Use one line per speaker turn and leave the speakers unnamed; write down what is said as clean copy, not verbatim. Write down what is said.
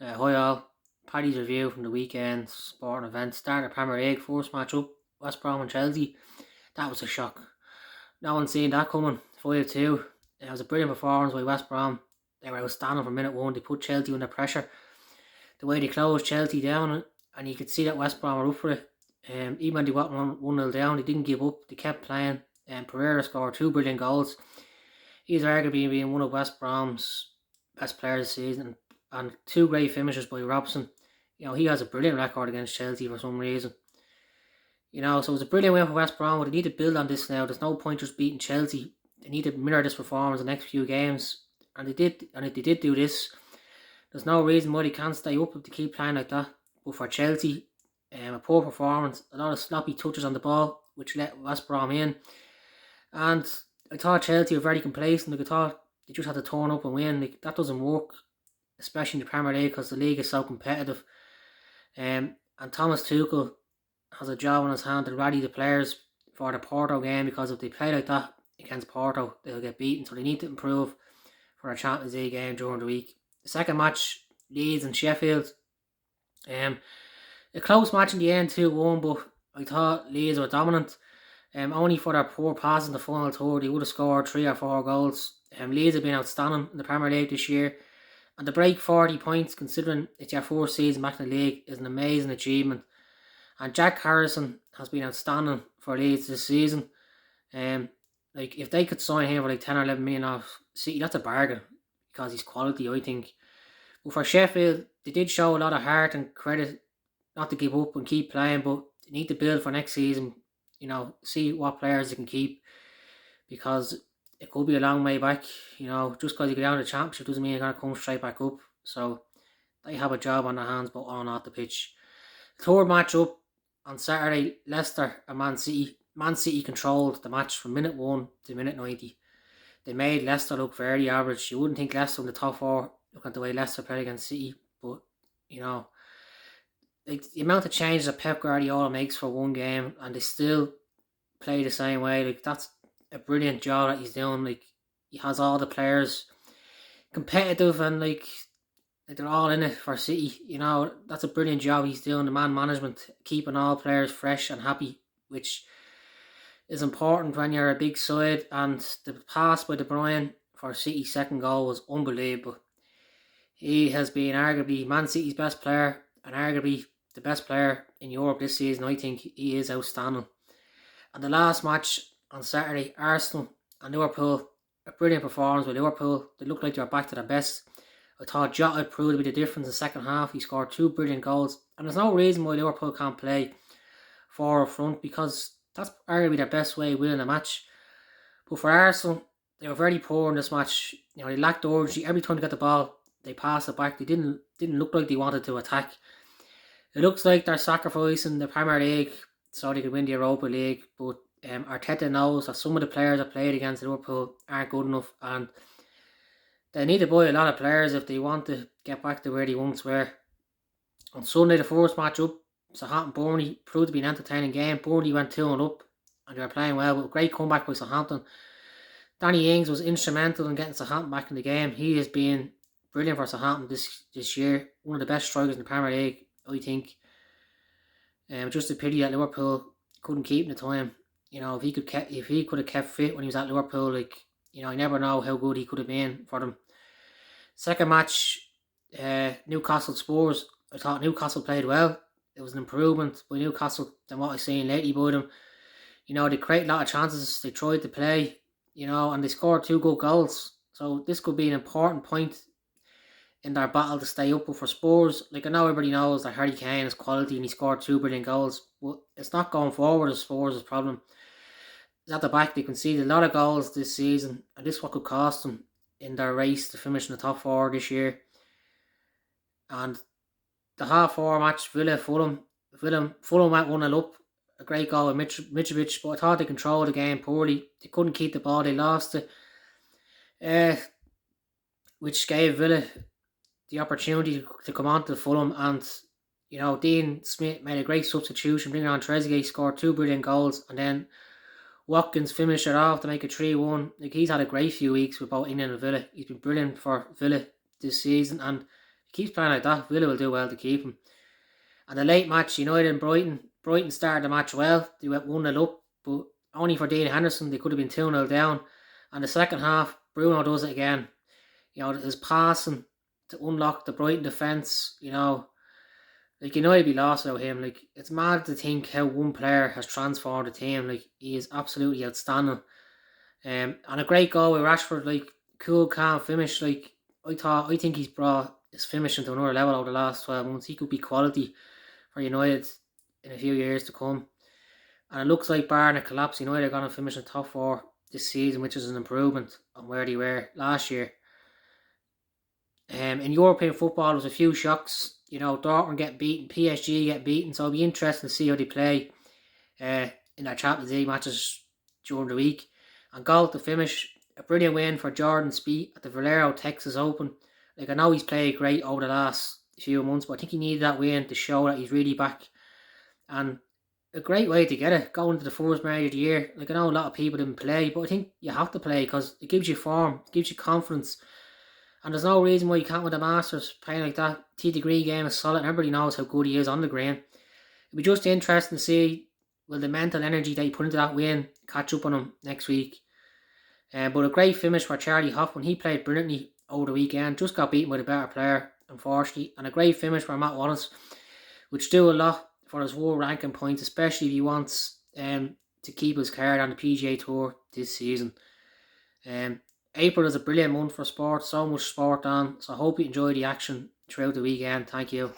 Hi all. Paddy's review from the weekend sporting event. Start the Premier League, first match up, West Brom and Chelsea. That was a shock. No one seen that coming. 5-2. It was a brilliant performance by West Brom. They were outstanding from minute one. They put Chelsea under pressure. The way they closed Chelsea down, and you could see that West Brom were up for it. Even when they got 1-0 down, they didn't give up. They kept playing. And Pereira scored two brilliant goals. He's arguably being one of West Brom's best players this season, and two great finishes by Robson. He has a brilliant record against Chelsea for some reason. So it was a brilliant win for West Brom, but they need to build on this now. There's no point just beating Chelsea. They need to mirror this performance in the next few games, and they did. And if they did do this, there's no reason why they can't stay up if they keep playing like that. But for Chelsea, a poor performance, a lot of sloppy touches on the ball, which let West Brom in. And I thought Chelsea were very complacent. I thought they just had to turn up and win. That doesn't work, especially in the Premier League, because the league is so competitive. And Thomas Tuchel has a job on his hand to rally the players for the Porto game, because if they play like that against Porto, they'll get beaten. So they need to improve for a Champions League game during the week. The second match, Leeds and Sheffield. A close match in the end, 2-1, but I thought Leeds were dominant. Only for their poor pass in the final third, they would have scored 3 or 4 goals. Leeds have been outstanding in the Premier League this year. And to break 40 points, considering it's your first season back in the league, is an amazing achievement. And Jack Harrison has been outstanding for Leeds this season. If they could sign him for like 10 or 11 million off City, that's a bargain, because he's quality, I think. But for Sheffield, they did show a lot of heart and credit not to give up and keep playing, but they need to build for next season. See what players they can keep, because it could be a long way back. Just because you go down to the Championship doesn't mean you're going to come straight back up. So they have a job on their hands, but on and off the pitch. Third match up on Saturday, Leicester and Man City. Man City controlled the match from minute 1 to minute 90. They made Leicester look very average. You wouldn't think Leicester in the top 4, looking at the way Leicester played against City. But, the amount of changes that Pep Guardiola makes for one game, and they still play the same way. That's a brilliant job that he's doing. He has all the players competitive, and they're all in it for City. That's a brilliant job he's doing. The man management, keeping all players fresh and happy, which is important when you're a big side. And the pass by Brom for City's second goal was unbelievable. He has been arguably Man City's best player, and arguably the best player in Europe this season. I think he is outstanding. And the last match on Saturday, Arsenal and Liverpool, a brilliant performance by Liverpool. They looked like they were back to their best. I thought Jota proved to be the difference in the second half. He scored 2 brilliant goals. And there's no reason why Liverpool can't play 4 up front, because that's arguably their best way of winning a match. But for Arsenal, they were very poor in this match. They lacked urgency. Every time they got the ball, they passed it back. They didn't look like they wanted to attack. It looks like they're sacrificing the Premier League so they could win the Europa League, but Arteta knows that some of the players that played against Liverpool aren't good enough, and they need to buy a lot of players if they want to get back to where they once were. On Sunday, the first match up, Southampton-Burnley, proved to be an entertaining game. Burnley went 2-0 up, and they were playing well, but a great comeback by Southampton. Danny Ings was instrumental in getting Southampton back in the game. He has been brilliant for Southampton this year. One of the best strikers in the Premier League, I think. Just a pity that Liverpool couldn't keep him the time. If he could have kept fit when he was at Liverpool, I never know how good he could have been for them. Second match, Newcastle Spurs. I thought Newcastle played well. It was an improvement by Newcastle than what I've seen lately by them. They create a lot of chances. They tried to play, and they scored 2 good goals. So this could be an important point in their battle to stay up. But for Spurs, I know everybody knows that Harry Kane is quality and he scored 2 brilliant goals, but it's not going forward as Spurs' problem. It's at the back. They conceded a lot of goals this season, and this is what could cost them in their race to finish in the top 4 this year. And the half-4 match, Fulham went 1-0 up. A great goal with Mitrovic, but I thought they controlled the game poorly. They couldn't keep the ball. They lost it, which gave Villa the opportunity to come on to Fulham. And Dean Smith made a great substitution, bringing on Trezeguet, scored 2 brilliant goals, and then Watkins finished it off to make it 3-1. He's had a great few weeks with both England and Villa. He's been brilliant for Villa this season, and keeps playing like that, Villa will do well to keep him. And the late match, United and Brighton. Brighton started the match well. They went 1-0 up, but only for Dean Henderson. They could have been 2-0 down. And the second half, Bruno does it again. His passing to unlock the Brighton defence, like, United be lost without him. Like, it's mad to think how one player has transformed the team. Like, he is absolutely outstanding. And a great goal with Rashford, like, cool, calm finish. Like, I think he's brought his finishing to another level over the last 12 months. He could be quality for United in a few years to come. And it looks like, barring a collapse, United are going to finish in top 4 this season, which is an improvement on where they were last year. In European football, there was a few shocks. Dortmund get beaten, PSG get beaten, so it'll be interesting to see how they play in their Champions League matches during the week. And goal to finish, a brilliant win for Jordan Spieth at the Valero Texas Open. Like, I know he's played great over the last few months, but I think he needed that win to show that he's really back. And a great way to get it, going into the first major of the year. Like, I know a lot of people didn't play, but I think you have to play because it gives you form, it gives you confidence. And there's no reason why you can't win the Masters playing like that. T-degree game is solid, and everybody knows how good he is on the green. It'll be just interesting to see, will the mental energy that he put into that win catch up on him next week. But a great finish for Charlie Hoffman. He played brilliantly over the weekend, just got beaten by the better player, unfortunately. And a great finish for Matt Wallace, which do a lot for his world ranking points, especially if he wants to keep his card on the PGA Tour this season. April is a brilliant month for sport, so much sport on, so I hope you enjoy the action throughout the weekend. Thank you.